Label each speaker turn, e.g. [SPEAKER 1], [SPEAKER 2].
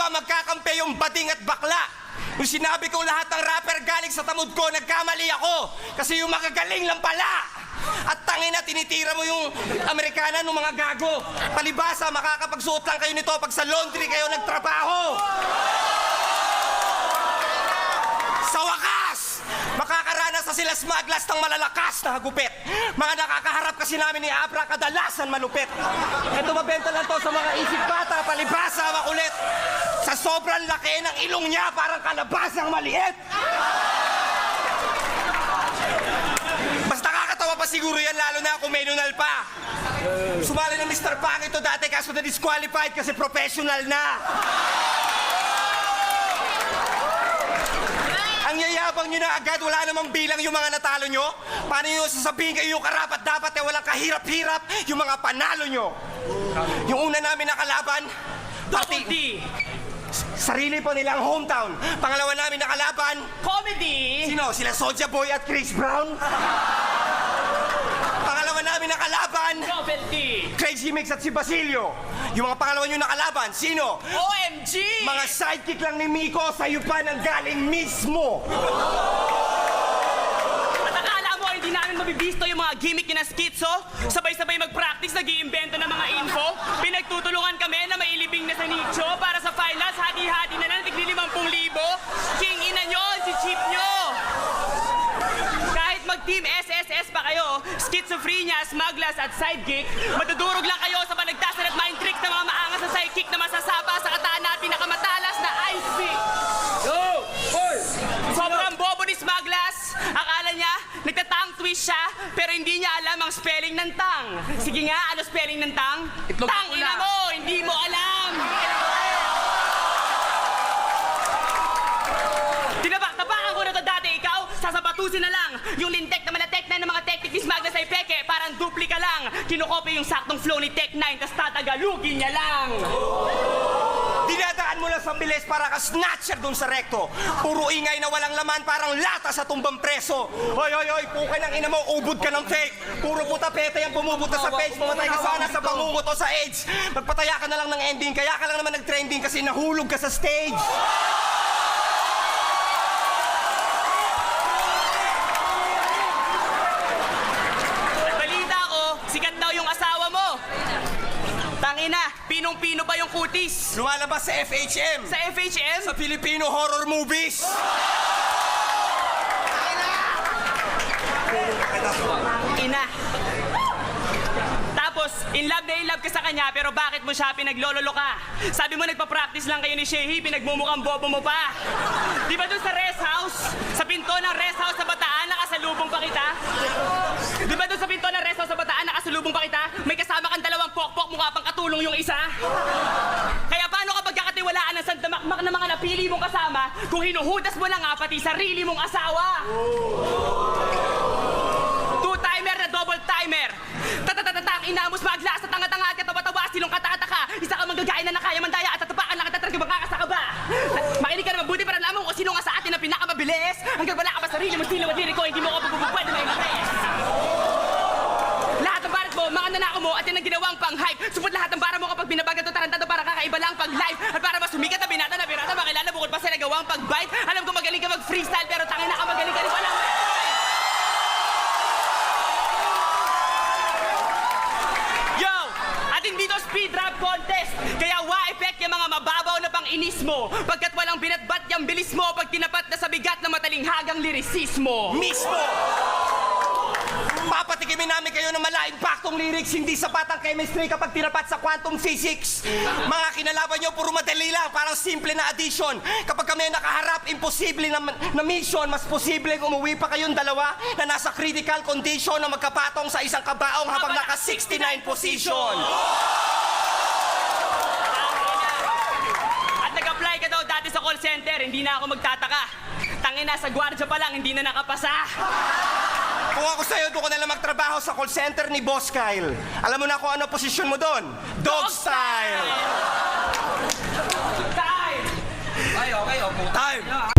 [SPEAKER 1] ba magkakampi yung bading at bakla? Yung sinabi kong lahat ng rapper galing sa tamod ko, nagkamali ako. Kasi yung magagaling lang pala. At tangina, tinitira mo yung Amerikana ng mga gago. Palibasa, makakapagsuot lang kayo nito pag sa laundry kayo nagtrabaho. Sa wakas, makakaranas na sila smaglas ng malalakas na hagupit. Mga nakakaharap kasi namin ni Abra kadalasan malupit. Ito mabenta lang to sa mga isip bata, palibasa, makulit. Sa sobrang laki ng ilong niya, parang kalabasang maliit. Basta kakatawa pa siguro yan, lalo na kung may nunal pa. Sumali ng Mr. Pangit to dati kaso na disqualified kasi professional na. Ang yayabang nyo na agad, wala namang bilang yung mga natalo nyo. Paano nyo sasabihin kayo yung karapat-dapat walang kahirap-hirap yung mga panalo nyo? Yung una namin nakalaban,
[SPEAKER 2] Comedy!
[SPEAKER 1] sarili po nilang hometown. Pangalawa namin nakalaban,
[SPEAKER 2] Comedy!
[SPEAKER 1] sino? Sila Soulja Boy at Chris Brown? Pangalawa namin nakalaban,
[SPEAKER 2] Novelty!
[SPEAKER 1] Crazy Mix at si Basilio. Yung mga pangalawa nyo nakalaban, sino?
[SPEAKER 2] OMG!
[SPEAKER 1] Mga sidekick lang ni Miko, sa'yo pa nang galing mismo.
[SPEAKER 2] At akala mo hindi namin mabibisto yung mga gimmick na skitso? Sabay-sabay mag-practice, nag-iimbento ng mga info? Pinagtutulungan kami na mailibing na sa nicho para sa finals, hati-hati na tigli 50,000. King ina nyo, si Chip nyo! Kahit mag-team SSS pa kayo, schizophrenia, smugglers at sidekick, madudurog lang kayo sa panagtasan at mind tricks ng mga maangas na sidekick na masasapa sa kataan na pinakamatalas na ice pick.
[SPEAKER 1] Yo! Hoy!
[SPEAKER 2] Sobrang bobo ni Smugglers. Akala niya, nagtatang twist siya, pero hindi niya alam ang spelling ng tang. Sige nga, ano spelling ng tang?
[SPEAKER 1] Itlog
[SPEAKER 2] Tang
[SPEAKER 1] pula.
[SPEAKER 2] ina mo, hindi mo alam. Tinabak-tabakan ko na to dati, ikaw, sasabatusin na lang. Yung lintek na malatek na ng mga technique ni Smugglers ay peke, parang duplika lang. Kinokopy yung saktong flow ni Tech 9, tas tatagalugin niya lang.
[SPEAKER 1] Dinadaan mo lang sa bilis para ka snatcher dun sa rekto. Puro ingay na walang laman, parang lata sa tumbang preso. Hoy, hoy, hoy, pukay ng ina mo, ubod ka ng fake. Puro puta-pete yung bumubuta sa page. Mamatay ka sana sa bangungot o sa AIDS. Magpataya ka na lang ng ending, kaya ka lang naman nag-trending kasi nahulog ka sa stage.
[SPEAKER 2] Balita ko, sikat daw yung asawa mo. Tangina, pinong-pino pa yung kutis.
[SPEAKER 1] Lumalabas sa FHM.
[SPEAKER 2] Sa FHM?
[SPEAKER 1] Sa Filipino horror movies.
[SPEAKER 2] Ina. Tapos, in love ka sa kanya, pero bakit mo siya pinaglololo ka? Sabi mo nagpa-practice lang kayo ni Shehi, pinagmumukhang bobo mo pa. Di ba dun sa rest house? Sa pinto ng rest house sa Bataan, nakasalubong pa kita? Di ba dun sa pinto ng rest house sa Bataan, nakasalubong pa kita? May kasama kang dalawang pokpok, mukha pang katulong yung isa? Kaya paano kapag kakatiwalaan ng sandamakmak na mga napili mong kasama kung hinuhudas mo na nga pati sarili mong asawa? Two-timer na double-timer. Tatatatatang inamos maglas sa tanga-tanga at katawa-tawa silong katataka. Isa ka manggagain na nakaya mandaya at tatapakan na katatrag makakasa ka ba? Makinig ka na mabuti para alam mo kung sino nga sa atin ang pinakamabilis. Hanggang wala ka pa sarili mo silaw at liriko, hindi mo ka pwede na imates. Lahat ng barat mo, mga nanako mo at yan ang ginawang pang-hype. Supot lahat ng bara mo kapag binabagan to tarantado para kakaiba lang pag-live. At para mas sumikat na binata na birata, makilala bukod pa sa nagawang pag-bite. Alam ko magaling ka mag-freestyle pero tangin na ka magaling ka rin wala mo. Yo! At hindi to speed rap contest. Kaya wa-effect yung mga mababaw na pang-inis mo. Pagkat walang binatbat yung bilis mo pag tinapat na sa bigat na matalinghagang lirisismo.
[SPEAKER 1] Mismo! Papatikimin namin kayo ng mala-impactong lyrics, hindi sapat ang chemistry kapag tinapat sa quantum physics. Mga kinalaban nyo, puro madali lang, parang simple na addition. Kapag kami nakaharap, imposible na mission, mas posibleng umuwi pa kayong dalawa na nasa critical condition na magkapatong sa isang kabaong habang naka 69 position.
[SPEAKER 2] At nag-apply ka daw dati sa call center, hindi na ako magtataka. Tangina, sa gwardiya pa lang, hindi na nakapasa.
[SPEAKER 1] Kung ako sa'yo, doon ko na lang magtrabaho sa call center ni Boss Kyle. Alam mo na kung ano posisyon mo doon? Dog style!
[SPEAKER 2] Time!
[SPEAKER 1] Time!